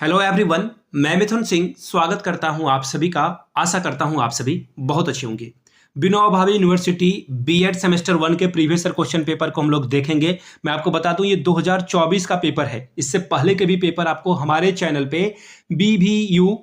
Hello everyone, मैं मिथुन सिंह स्वागत करता हूं आप सभी का। आशा करता हूं आप सभी बहुत अच्छे होंगे। Vinoba Bhave university BEd semester 1 के प्रीवियस ईयर क्वेश्चन पेपर को हम लोग देखेंगे। मैं आपको बता दूं ये 2024 का पेपर है। इससे पहले के भी पेपर आपको हमारे चैनल पे BBU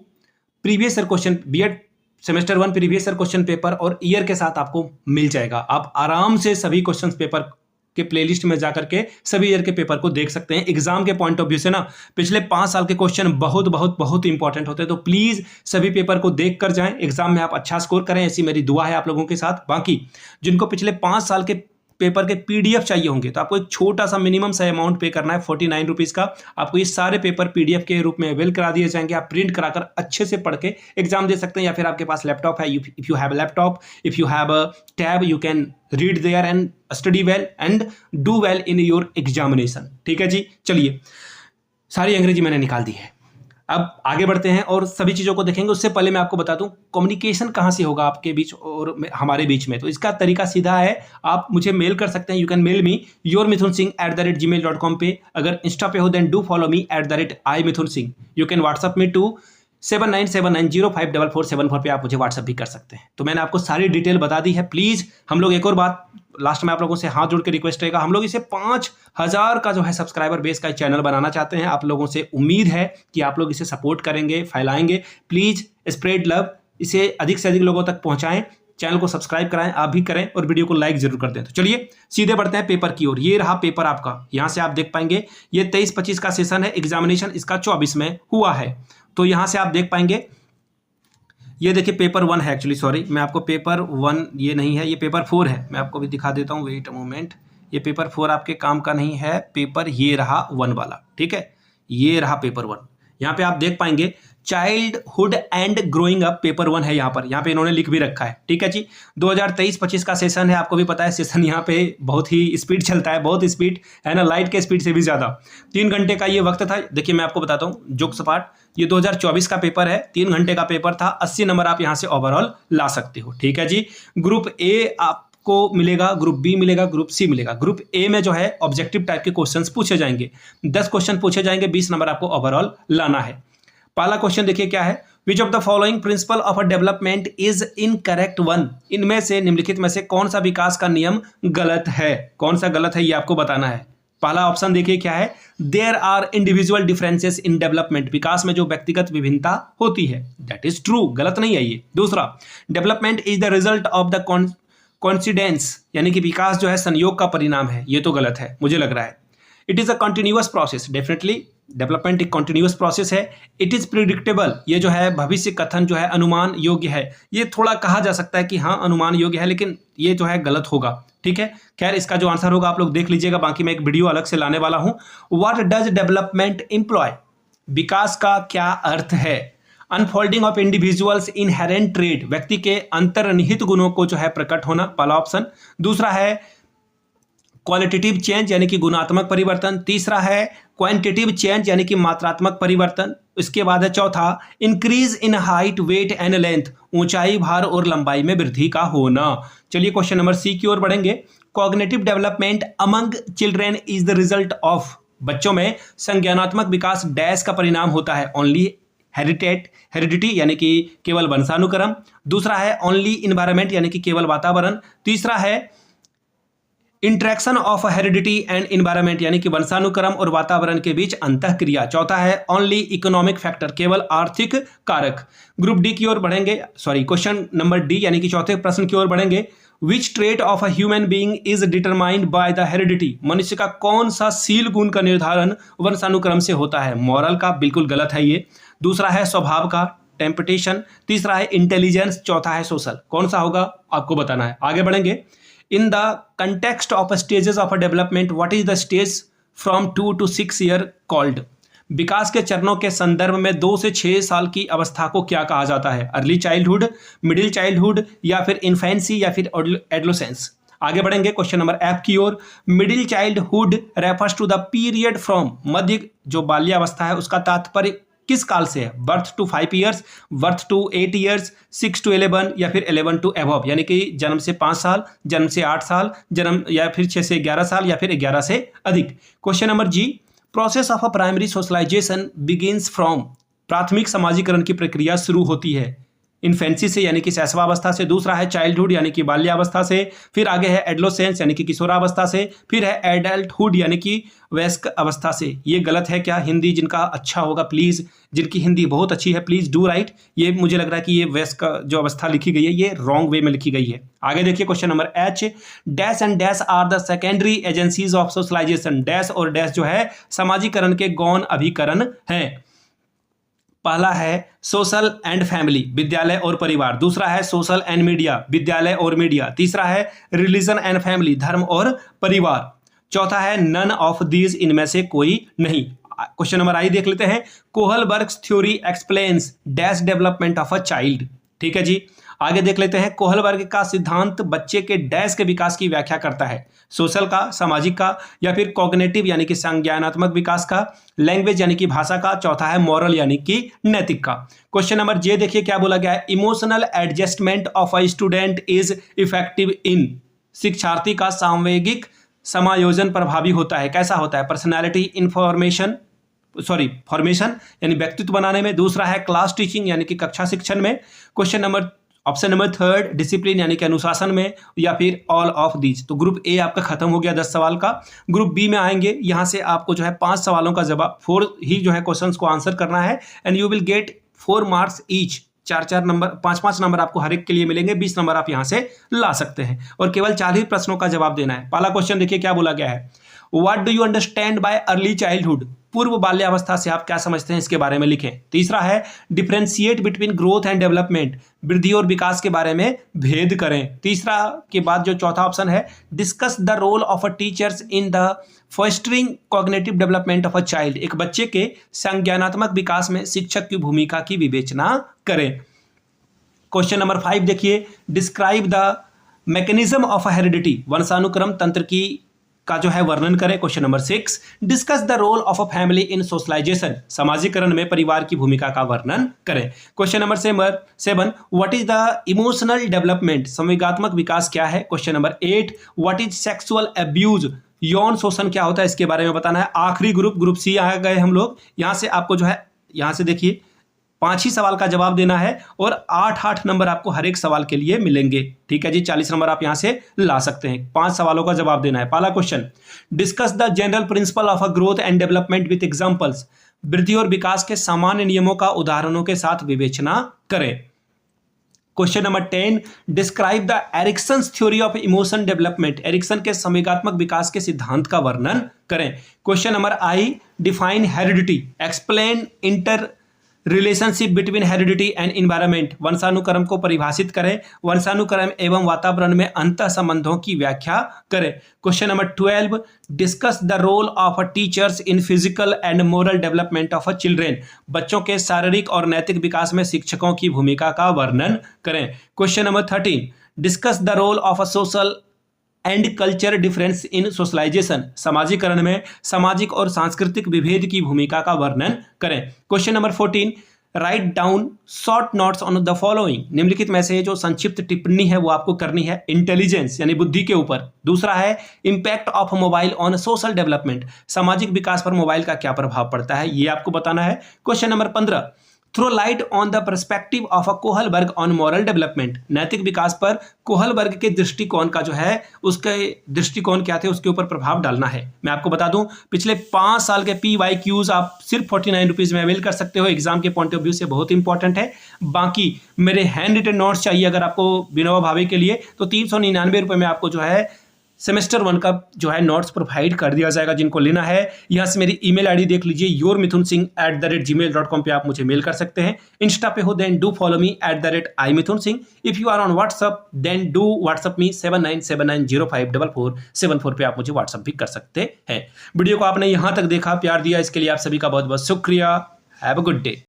previous year question BEd semester 1 previous year question paper और ईयर के साथ आपको मिल जाएगा। आप आराम से सभी क्वेश्चन पेपर के प्लेलिस्ट में जाकर के सभी ईयर के पेपर को देख सकते हैं। एग्जाम के पॉइंट ऑफ व्यू से ना पिछले 5 साल के क्वेश्चन बहुत बहुत बहुत इंपॉर्टेंट होते हैं, तो प्लीज सभी पेपर को देख कर जाएं। एग्जाम में आप अच्छा स्कोर करें, ऐसी मेरी दुआ है आप लोगों के साथ। बाकी जिनको पिछले 5 साल के पेपर के पीडीएफ चाहिए होंगे तो आपको एक छोटा सा मिनिमम सा अमाउंट पे करना है 49 रुपीज का। आपको ये सारे पेपर पीडीएफ के रूप में अवेल करा दिए जाएंगे। आप प्रिंट कराकर अच्छे से पढ़ के एग्जाम दे सकते हैं, या फिर आपके पास लैपटॉप है, if you have laptop, if you have a tab, you can read there and study well and do well in your examination. ठीक है जी, चलिए सारी अंग्रेजी मैंने निकाल दी है। अब आगे बढ़ते हैं और सभी चीज़ों को देखेंगे। उससे पहले मैं आपको बता दूं कम्युनिकेशन कहाँ से होगा आपके बीच और हमारे बीच में। तो इसका तरीका सीधा है, आप मुझे मेल कर सकते हैं। You can mail me yourmithunsinh@gmail.com पे। अगर इंस्टा पे हो then do follow me @imithunsinh। You can WhatsApp me to 7979054474 पे आप मुझे व्हाट्सअप भी कर सकते हैं। तो मैंने आपको सारी डिटेल बता दी है। प्लीज़ हम लोग एक और बात लास्ट में आप लोगों से हाथ जोड़ के रिक्वेस्ट रहेगा, हम लोग इसे 5000 का जो है सब्सक्राइबर बेस का चैनल बनाना चाहते हैं। आप लोगों से उम्मीद है कि आप लोग इसे सपोर्ट करेंगे, फैलाएंगे। प्लीज़ स्प्रेड लव, इसे अधिक से अधिक लोगों तक पहुंचाएं। चैनल को सब्सक्राइब कराएं, आप भी करें, और वीडियो को लाइक जरूर कर दें। तो चलिए सीधे बढ़ते हैं पेपर की ओर। ये रहा पेपर आपका, यहाँ से आप देख पाएंगे ये 23-25 का सेशन है। एग्जामिनेशन इसका 24 में हुआ है। तो यहाँ से आप देख पाएंगे, ये देखिए पेपर 1 है। एक्चुअली सॉरी, मैं आपको पेपर 1 ये नहीं है, ये पेपर 4 है। मैं आपको भी दिखा देता हूँ, वेट अ मोमेंट। ये पेपर 4 आपके काम का नहीं है, पेपर ये रहा 1 वाला। ठीक है, ये रहा पेपर 1। यहाँ पे आप देख पाएंगे childhood and growing up paper 1 है। यहाँ पे इन्होंने लिख भी रखा है। ठीक है जी, 2023-25 का सेशन है। आपको भी पता है सेशन यहाँ पे बहुत ही स्पीड चलता है, बहुत स्पीड है ना, लाइट के स्पीड से भी ज़्यादा। 3 घंटे का ये वक्त था। देखिए मैं आपको बताता हूँ जोक सपाट, ये 2024 का पेपर है, 3 घंटे का पेपर था। 80 नंबर आप यहाँ से ओवरऑल ला सकते हो। ठीक है जी, ग्रुप ए आपको मिलेगा, ग्रुप बी मिलेगा, ग्रुप सी मिलेगा। ग्रुप ए में जो है ऑब्जेक्टिव टाइप के क्वेश्चंस पूछे जाएंगे, 10 क्वेश्चन पूछे जाएंगे, 20 नंबर आपको ओवरऑल लाना है। पहला क्वेश्चन देखिए क्या है, which of the following principle of a development is incorrect one. इनमें से निम्नलिखित में से कौन सा विकास का नियम गलत है, कौन सा गलत है ये आपको बताना है। पहला ऑप्शन देखिए क्या है, there are individual differences in development. विकास में जो व्यक्तिगत विभिन्नता होती है, दैट इज ट्रू, गलत नहीं है ये। दूसरा, development is the result of the coincidence, यानी कि विकास जो है संयोग का परिणाम है, ये तो गलत है मुझे लग रहा है। It is a continuous process, definitely development एक कंटिन्यूअस प्रोसेस है। इट इज प्रिडिक्टेबल, ये जो है भविष्य कथन जो है अनुमान योग्य है। ये थोड़ा कहा जा सकता है कि हाँ अनुमान योग्य है, लेकिन ये जो है गलत होगा। ठीक है, खैर इसका जो आंसर होगा आप लोग देख लीजिएगा, बाकी मैं एक वीडियो अलग से लाने वाला हूं। व्हाट डज डेवलपमेंट एम्प्लॉय, विकास का क्या अर्थ है। Unfolding of individuals inherent trade, व्यक्ति के अंतर्निहित गुणों को जो है प्रकट होना, पहला ऑप्शन। दूसरा है क्वालिटेटिव चेंज यानी कि गुणात्मक परिवर्तन। तीसरा है क्वांटिटेटिव चेंज यानी कि मात्रात्मक परिवर्तन। इसके बाद है चौथा increase in height, weight and length, ऊंचाई, भार और लंबाई में वृद्धि का होना। चलिए क्वेश्चन नंबर सी की ओर बढ़ेंगे। Cognitive development among children is the result of, बच्चों में संज्ञानात्मक विकास डैश का परिणाम होता है, ओनली हेरिडिटी यानी कि केवल वंशानुक्रम। दूसरा है ओनली इन्वायरमेंट यानी कि केवल वातावरण। तीसरा है interaction of heredity and environment यानी कि वंशानुक्रम और वातावरण के बीच अंतःक्रिया। चौथा है ओनली इकोनॉमिक फैक्टर, केवल आर्थिक कारक। ग्रुप डी की ओर बढ़ेंगे, सॉरी क्वेश्चन नंबर डी यानी कि चौथे प्रश्न की ओर बढ़ेंगे। Which trait of a human being is determined by the heredity, मनुष्य का कौन सा सील गुण का निर्धारण वंशानुक्रम से होता है। मॉरल का, बिल्कुल गलत है ये। दूसरा है स्वभाव का, टेम्पटेशन। तीसरा है इंटेलिजेंस। चौथा है सोशल। कौन सा होगा आपको बताना है। आगे बढ़ेंगे। In the context of stages of a development, what is the stage from 2 to 6 year called? विकास के चरणों के संदर्भ में 2 से 6 साल की अवस्था को क्या कहा जाता है। अर्ली चाइल्डहुड, मिडिल चाइल्डहुड, या फिर इन्फेंसी, या फिर एडोलेसेंस। आगे बढ़ेंगे क्वेश्चन नंबर एफ की ओर। Middle childhood refers to the period from, मध्य जो बाल्यावस्था है उसका तात्पर्य किस काल से है। Birth to 5 years, birth to 8 years, 6 to 11, या फिर 11 to above, यानी कि जन्म से 5 साल, जन्म से 8 साल, जन्म या फिर 6 से 11 साल, या फिर 11 से अधिक। Question number G, process of a primary socialisation begins from, प्राथमिक समाजीकरण की प्रक्रिया शुरू होती है इन्फेंसी से यानी कि शैशवावस्था से। दूसरा है चाइल्डहुड यानी कि बाल्यावस्था से। फिर आगे है एडोलेसेंस यानी कि किशोरावस्था से। फिर है एडल्टहुड यानी कि वयस्क अवस्था से। ये गलत है क्या? हिंदी जिनका अच्छा होगा प्लीज़, जिनकी हिंदी बहुत अच्छी है प्लीज़ डू राइट। ये मुझे लग रहा है कि ये वयस्क जो अवस्था लिखी गई है ये रॉन्ग वे में लिखी गई है। आगे देखिए question number H, dash and dash are the secondary agencies of socialisation. Dash और डैश जो है समाजीकरण के गौण अभिकरण हैं। पहला है सोशल एंड फैमिली, विद्यालय और परिवार। दूसरा है सोशल एंड मीडिया, विद्यालय और मीडिया। तीसरा है रिलीजन एंड फैमिली, धर्म और परिवार। चौथा है नन ऑफ दीज, इनमें से कोई नहीं। क्वेश्चन नंबर आई देख लेते हैं। Kohlberg's theory explains dash development of a child. ठीक है जी, आगे देख लेते हैं। कोहलबर्ग का सिद्धांत बच्चे के डैश के विकास की व्याख्या करता है, सोशल का, सामाजिक का, या फिर कॉग्निटिव यानी कि संज्ञानात्मक विकास का, लैंग्वेज यानी कि भाषा का, चौथा है मॉरल यानी कि नैतिक का। क्वेश्चन नंबर जे देखिए क्या बोला गया है। Emotional adjustment of a student is effective in, शिक्षार्थी का सामवेगिक समायोजन प्रभावी होता है। कैसा होता है? पर्सनैलिटी फॉर्मेशन यानी व्यक्तित्व बनाने में। दूसरा है क्लास टीचिंग यानी कि कक्षा शिक्षण में। Question number option number third discipline यानी कि अनुशासन में, या फिर ऑल ऑफ दीज। तो ग्रुप ए आपका खत्म हो गया 10 सवाल का। ग्रुप बी में आएंगे, यहां से आपको जो है 5 सवालों का जवाब 4 ही जो है क्वेश्चंस को आंसर करना है and you will get 4 marks each. 4-4 number, 5-5 number आपको हर एक के लिए मिलेंगे। 20 नंबर आप यहां से ला सकते हैं और केवल 4 ही प्रश्नों का जवाब देना है। पहला क्वेश्चन देखिए क्या बोला गया है। What do you understand by early childhood, पूर्व बाल्यावस्था से आप क्या समझते हैं इसके बारे में लिखें। तीसरा है differentiate between growth and development, वृद्धि और विकास के बारे में भेद करें। तीसरा के बाद जो चौथा ऑप्शन है discuss the role of a teachers in the fostering cognitive development of a child, एक बच्चे के संज्ञानात्मक विकास में शिक्षक की भूमिका की विवेचना करें। क्वेश्चन नंबर 5 देखिए, describe the mechanism of heredity, वंशानुक्रम तंत्र की का जो है वर्णन करें। Question number 6, discuss the role of a family in socialisation, समाजीकरण में परिवार की भूमिका का वर्णन करें। Question number 7, what is the emotional development, संवेगात्मक विकास क्या है। Question number 8, what is sexual abuse, यौन शोषण क्या होता है इसके बारे में बताना है। आखिरी ग्रुप सी आ गए हम लोग। यहां से आपको जो है यहां से देखिए 5 ही सवाल का जवाब देना है और 8-8 नंबर आपको हर एक सवाल के लिए मिलेंगे। ठीक है जी, 40 नंबर आप यहां से ला सकते हैं। 5 सवालों का जवाब देना है। पहला question, discuss the general principle of a growth and development with examples, वृद्धि और विकास के सामान्य नियमों का उदाहरणों के साथ विवेचना करें। Question number 10, describe the Erikson's theory of emotion development, Erikson के संवेगात्मक विकास के सिद्धांत का वर्णन करें। Question number I, define heredity, explain interrelationship between heredity and environment, वंशानुक्रम को परिभाषित करें। वंशानुक्रम एवं वातावरण में अंतः संबंधों की व्याख्या करें। Question number 12, discuss the role of a teachers in physical and moral development of a children, बच्चों के शारीरिक और नैतिक विकास में शिक्षकों की भूमिका का वर्णन करें। Question number 13, discuss the role of a social and culture difference in socialisation, समाजीकरण में सामाजिक और सांस्कृतिक विभेद की भूमिका का वर्णन करें। Question number 14, write down short notes on the following, निम्नलिखित में से जो संक्षिप्त टिप्पणी है वो आपको करनी है इंटेलिजेंस यानी बुद्धि के ऊपर। दूसरा है impact of mobile on social development, सामाजिक विकास पर मोबाइल का क्या प्रभाव पड़ता है ये आपको बताना है। Question number 15, throw light on the perspective of a Kohlberg on moral development, नैतिक विकास पर कोहलबर्ग के दृष्टिकोण का जो है उसके दृष्टिकोण क्या थे उसके ऊपर प्रभाव डालना है। मैं आपको बता दूं पिछले 5 साल के PYQs आप सिर्फ 49 रुपीज़ में अवेल कर सकते हो, एग्जाम के पॉइंट ऑफ व्यू से बहुत इंपॉर्टेंट है। बाकी मेरे हैंड रिटन नोट्स चाहिए अगर आपको विनोबा भावे के लिए तो 399 रुपये में आपको जो है सेमेस्टर 1 का जो है नोट्स प्रोवाइड कर दिया जाएगा। जिनको लेना है यहाँ से मेरी ईमेल आईडी देख लीजिए, yourmithunsingh@gmail.com पे आप मुझे मेल कर सकते हैं। इंस्टा पे हो then do follow me @imithunsingh। If you are on WhatsApp then do WhatsApp me 7979054474 पे आप मुझे व्हाट्सअप भी कर सकते हैं। वीडियो को आपने यहाँ तक देखा, प्यार दिया, इसके लिए आप सभी का बहुत बहुत शुक्रिया। Have a good day.